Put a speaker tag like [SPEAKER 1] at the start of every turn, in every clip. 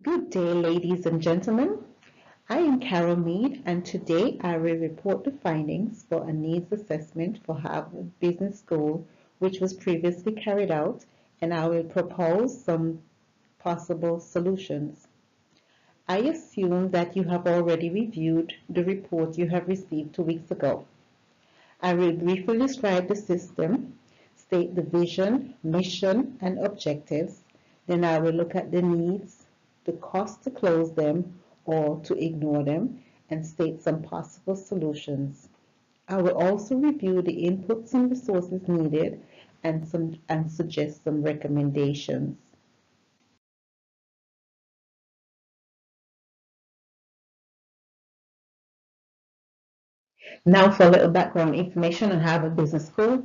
[SPEAKER 1] Good day, ladies and gentlemen. I am Carol Mead, and today I will report the findings for a needs assessment for Harvard Business School, which was previously carried out, and I will propose some possible solutions. I assume that you have already reviewed the report you have received 2 weeks ago. I will briefly describe the system, state the vision, mission, and objectives. Then I will look at the needs, the cost to close them or to ignore them, and state some possible solutions. I will also review the inputs and resources needed and suggest some recommendations. Now for a little background information on Harvard Business School.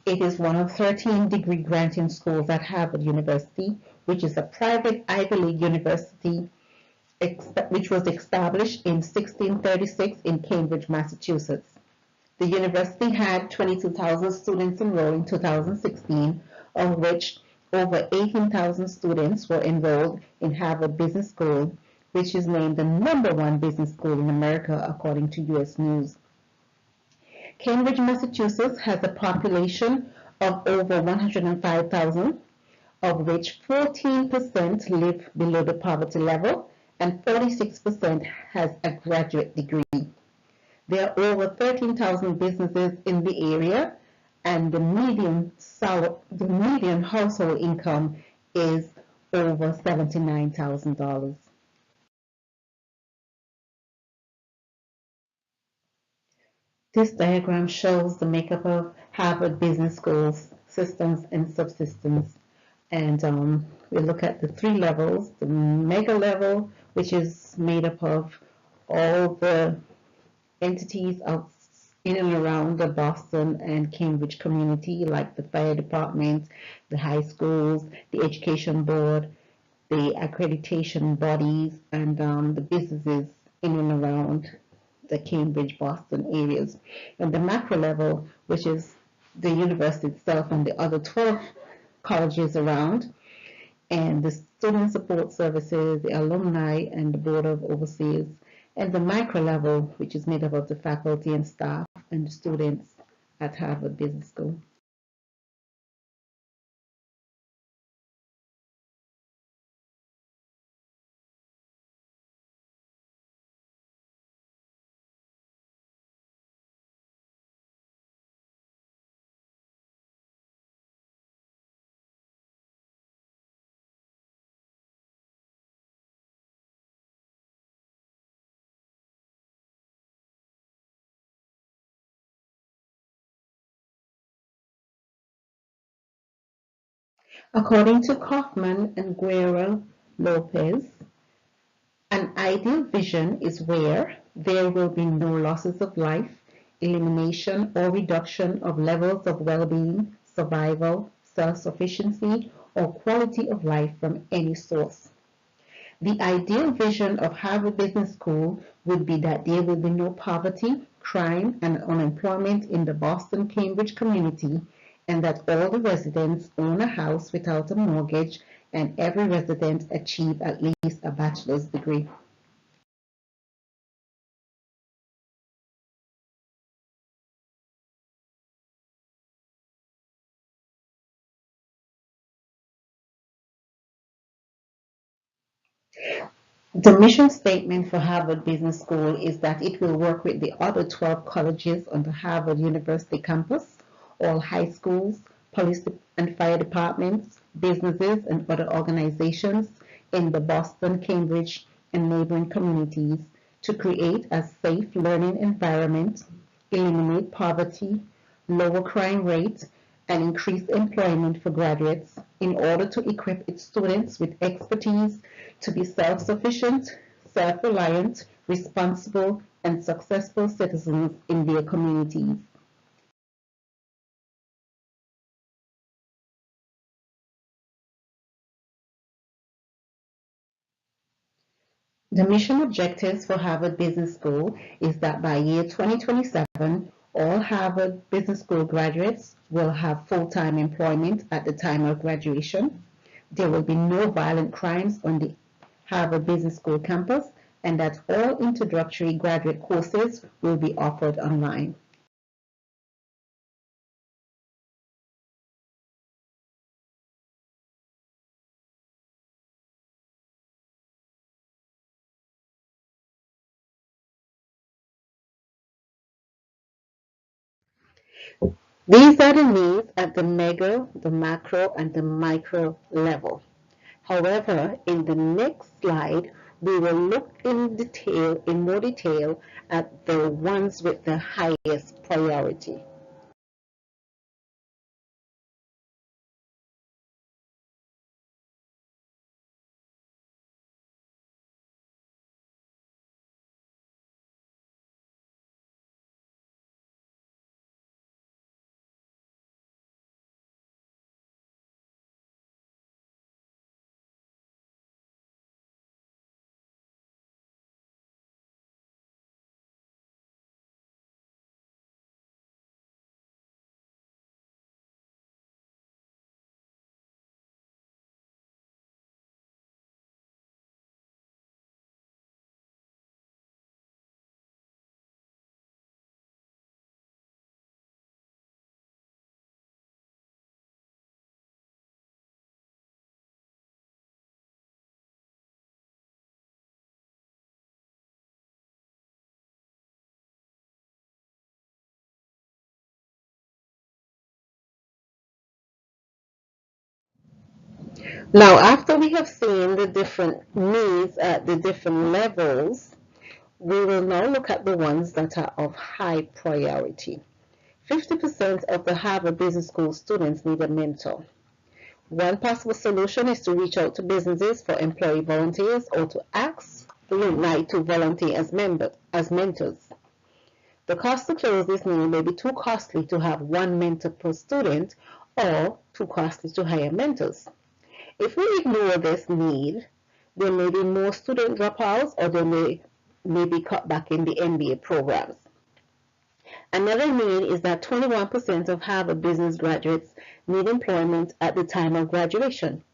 [SPEAKER 1] It is one of 13 degree granting schools at Harvard University, which is a private Ivy League university which was established in 1636 in Cambridge, Massachusetts. The university had 22,000 students enrolled in 2016, of which over 18,000 students were enrolled in Harvard Business School, which is named the #1 business school in America according to U.S. News. Cambridge, Massachusetts has a population of over 105,000, of which 14% live below the poverty level and 46% has a graduate degree. There are over 13,000 businesses in the area, and the median household income is over $79,000. This diagram shows the makeup of Harvard Business School's systems and subsystems. And we look at the three levels: the mega level, which is made up of all the entities out in and around the Boston and Cambridge community, like the fire department, the high schools, the education board, the accreditation bodies, and the businesses in and around the Cambridge, Boston areas. And the macro level, which is the university itself and the other 12 colleges around, and the student support services, the alumni, and the board of overseers, and the micro level, which is made up of the faculty and staff and the students at Harvard Business School. According to Kaufman and Guerra Lopez, an ideal vision is where there will be no losses of life, elimination or reduction of levels of well-being, survival, self-sufficiency, or quality of life from any source. The ideal vision of Harvard Business School would be that there will be no poverty, crime, and unemployment in the Boston-Cambridge community, and that all the residents own a house without a mortgage and every resident achieve at least a bachelor's degree. The mission statement for Harvard Business School is that it will work with the other 12 colleges on the Harvard University campus, all high schools, police and fire departments, businesses, and other organizations in the Boston, Cambridge, and neighboring communities to create a safe learning environment, eliminate poverty, lower crime rates, and increase employment for graduates in order to equip its students with expertise to be self-sufficient, self-reliant, responsible, and successful citizens in their communities. The mission objectives for Harvard Business School is that by year 2027, all Harvard Business School graduates will have full-time employment at the time of graduation. There will be no violent crimes Harvard Business School campus, and that all introductory graduate courses will be offered online. These are the needs at the mega, the macro, and the micro level. However, in the next slide, we will look in more detail at the ones with the highest priority. Now, after we have seen the different needs at the different levels, we will now look at the ones that are of high priority. 50% of the Harvard Business School students need a mentor. One possible solution is to reach out to businesses for employee volunteers or to ask alumni to volunteer as mentors. The cost to close this need may be too costly to have one mentor per student or too costly to hire mentors. If we ignore this need, there may be more student dropouts or there may be cut back in the MBA programs. Another need is that 21% of Harvard business graduates need employment at the time of graduation.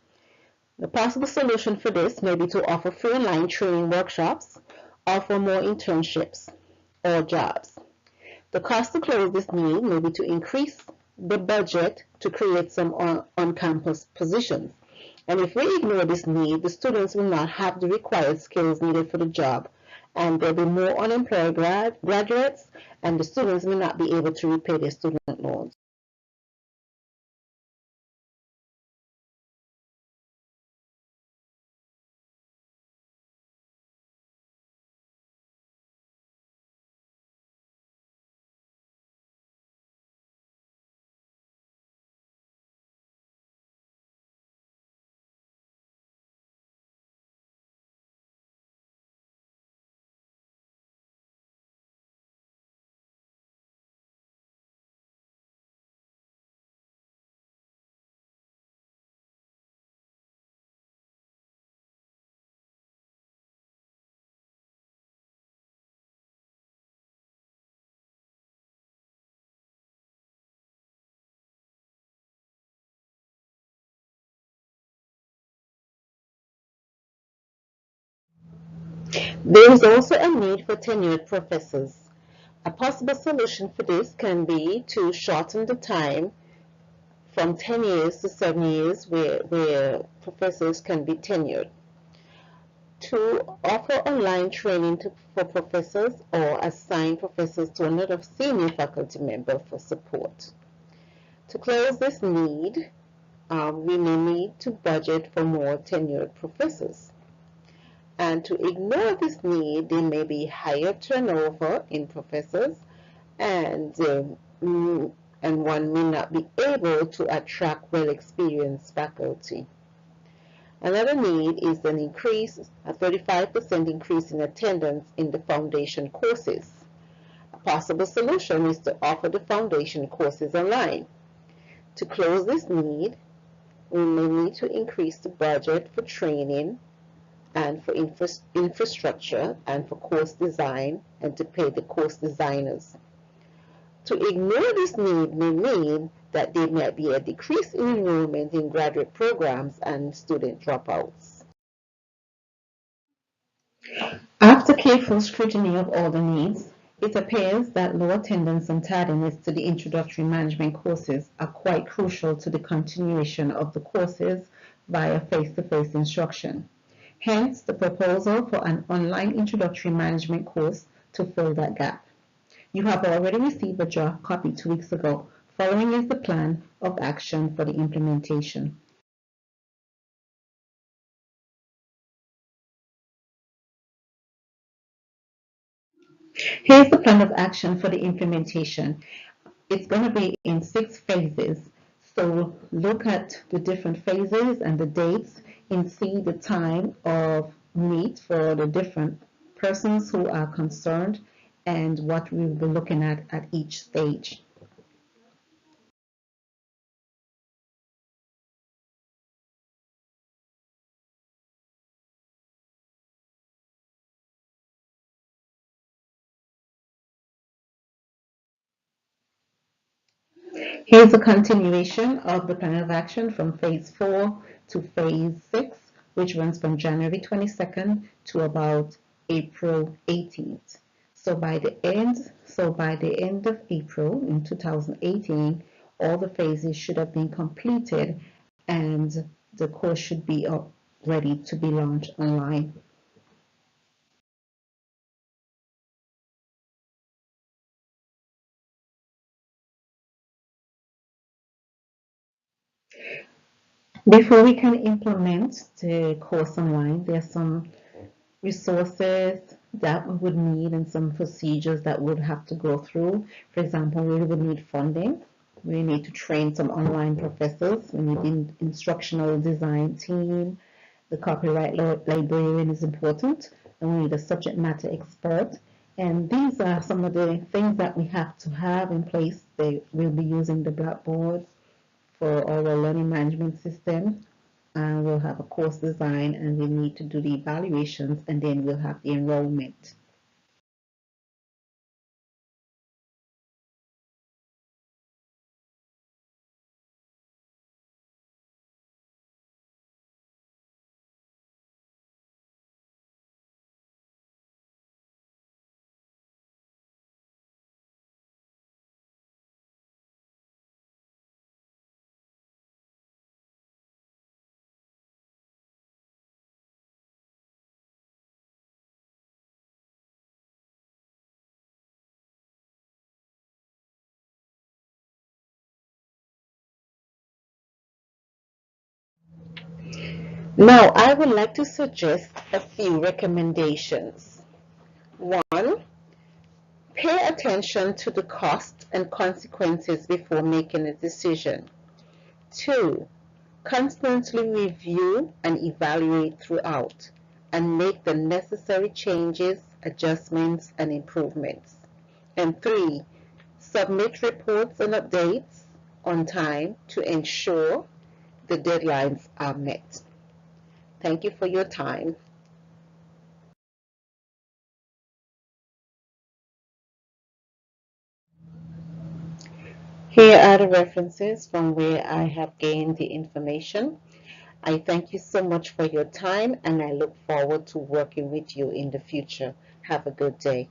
[SPEAKER 1] The possible solution for this may be to offer free online training workshops, offer more internships or jobs. The cost to close this need may be to increase the budget to create some on-campus positions. And if we ignore this need, the students will not have the required skills needed for the job, and there will be more unemployed graduates, and the students may not be able to repay their student loans. There is also a need for tenured professors. A possible solution for this can be to shorten the time from 10 years to 7 years where professors can be tenured. To offer online training for professors or assign professors to another senior faculty member for support. To close this need, we may need to budget for more tenured professors. And to ignore this need, there may be higher turnover in professors, and one may not be able to attract well-experienced faculty. Another need is a 35% increase in attendance in the foundation courses. A possible solution is to offer the foundation courses online. To close this need, we may need to increase the budget for training and for infrastructure and for course design and to pay the course designers. To ignore this need may mean that there might be a decrease in enrollment in graduate programs and student dropouts. After careful scrutiny of all the needs, it appears that low attendance and tardiness to the introductory management courses are quite crucial to the continuation of the courses via face-to-face instruction. Hence, the proposal for an online introductory management course to fill that gap. You have already received a draft copy 2 weeks ago. Following is the plan of action for the implementation. Here's the plan of action for the implementation. It's going to be in 6 phases. So look at the different phases and the dates and see the time of meet for the different persons who are concerned and what we will be looking at each stage. Here's a continuation of the plan of action from phase 4 to phase 6, which runs from January 22nd to about April 18th. By the end of April in 2018, all the phases should have been completed and the course should be ready to be launched online. Before we can implement the course online, there are some resources that we would need and some procedures that would have to go through. For example, we would need funding. We need to train some online professors. We need an instructional design team. The copyright librarian is important. And we need a subject matter expert. And these are some of the things that we have to have in place. We'll be using the Blackboard for our learning management system. We'll have a course design and we need to do the evaluations and then we'll have the enrollment. Now, I would like to suggest a few recommendations. One, pay attention to the cost and consequences before making a decision. Two, constantly review and evaluate throughout and make the necessary changes, adjustments, and improvements. And three, submit reports and updates on time to ensure the deadlines are met. Thank you for your time. Here are the references from where I have gained the information. I thank you so much for your time and I look forward to working with you in the future. Have a good day.